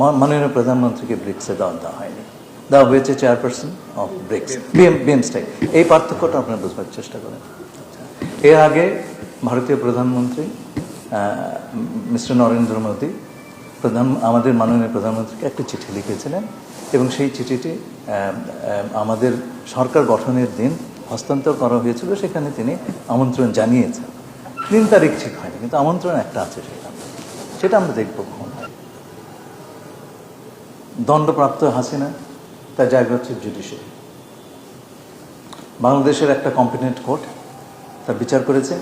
মাননীয় প্রধানমন্ত্রীকে ব্রিক্সে দেওয়া হয়নি, দেওয়া হয়েছে চেয়ারপারসন অফ ব্রিক্স, বিএমস্টেক। এই পার্থক্যটা আপনারা বুঝবার চেষ্টা করেন। এর আগে ভারতীয় প্রধানমন্ত্রী মিস্টার নরেন্দ্র মোদী আমাদের মাননীয় প্রধানমন্ত্রীকে একটা চিঠি লিখেছিলেন এবং সেই চিঠিটি আমাদের সরকার গঠনের দিন হস্তান্তর করা হয়েছিল। সেখানে তিনি আমন্ত্রণ জানিয়েছেন। 3 তারিখ ঠিক হয়নি, কিন্তু আমন্ত্রণ একটা আছে, সেটা আমরা দেখব। দণ্ডপ্রাপ্ত হাসিনা, তার জায়গা হচ্ছে জুডিশিয়ারি। বাংলাদেশের একটা কম্পিটেন্ট কোর্ট তার বিচার করেছে,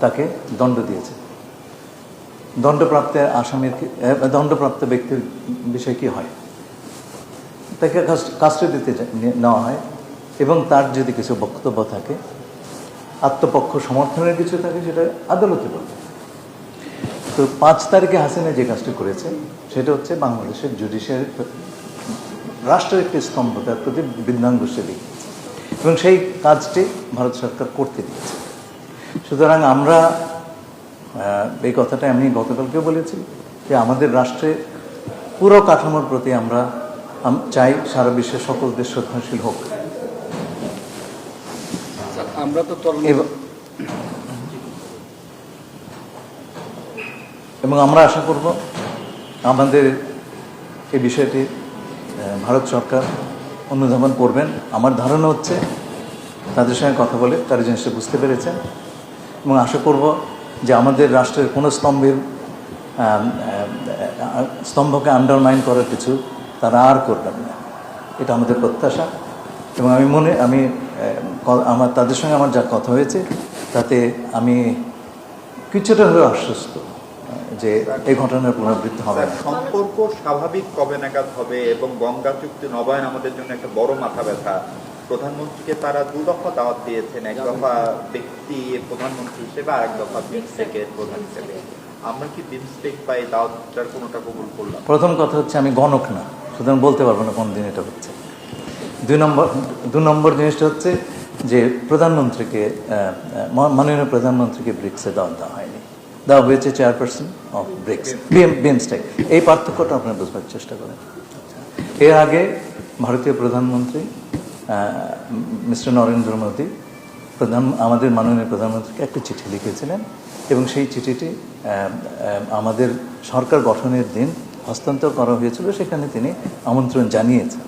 তাকে দণ্ড দিয়েছে। দণ্ডপ্রাপ্ত ব্যক্তির বিষয় কি হয়? তাকে কাস্টডিতে নেওয়া হয় এবং তার যদি কিছু বক্তব্য থাকে, আত্মপক্ষ সমর্থনের কিছু থাকে, সেটা আদালতে বলবে। তো 5 তারিখে হাসিনা যে কাজটি করেছে সেটা হচ্ছে বাংলাদেশের জুডিশিয়ারি, রাষ্ট্রের একটি স্তম্ভ, তার প্রতি বৃদ্ধাঙ্গুষ্ঠে দিয়েছে এবং সেই কাজটি ভারত সরকার করতে দিয়েছে। সুতরাং আমরা এই কথাটা আমি গতকালকেও বলেছি যে আমাদের রাষ্ট্রে পুরো কাঠামোর প্রতি আমরা চাই সারা বিশ্বের সকল দেশ শ্রদ্ধাশীল হোক। আমরা তো এবং আমরা আশা করব আমাদের এই বিষয়টি ভারত সরকার অনুধাবন করবেন। আমার ধারণা হচ্ছে তাদের সঙ্গে কথা বলে তারা জিনিসটা বুঝতে পেরেছেন এবং আশা করব যে আমাদের রাষ্ট্রের কোনো স্তম্ভকে আন্ডারমাইন করার কিছু তারা আর করবেন না, এটা আমাদের প্রত্যাশা। এবং আমার তাদের সঙ্গে আমার যা কথা হয়েছে তাতে আমি কিছুটা হলেও আশ্বস্ত যে এই ঘটনার পুনরাবৃত্তি হবে না। সম্পর্ক স্বাভাবিক কবে নাগাদ হবে এবং গঙ্গা চুক্তি নবায়ন আমাদের জন্য একটা বড় মাথা ব্যথা। প্রধানমন্ত্রীকে তারা 2 দফা দাওয়াত দিয়েছেন, 1 দফা ব্যক্তি প্রধানমন্ত্রী হিসেবে আর 1 দফা বিমস্টেকের প্রধান হিসেবে। আমরা কি বিমস্টেক বা এই দাওয়াতটার কোনোটা কবুল করলাম? প্রথম কথা হচ্ছে আমি গণক না, সুতরাং বলতে পারবো না কোন দিন এটা হচ্ছে। 2 নম্বর জিনিসটা হচ্ছে যে প্রধানমন্ত্রীকে মাননীয় প্রধানমন্ত্রীকে ব্রিক্সে দেওয়া হয়নি, দেওয়া হয়েছে চেয়ারপারসন অফ ব্রিক্স, বিএমস্টেক। এই পার্থক্যটা আপনারা বুঝবার চেষ্টা করেন। এর আগে ভারতীয় প্রধানমন্ত্রী মিস্টার নরেন্দ্র মোদী আমাদের মাননীয় প্রধানমন্ত্রীকে একটা চিঠি লিখেছিলেন এবং সেই চিঠিটি আমাদের সরকার গঠনের দিন হস্তান্তর করা হয়েছিল। সেখানে তিনি আমন্ত্রণ জানিয়েছেন।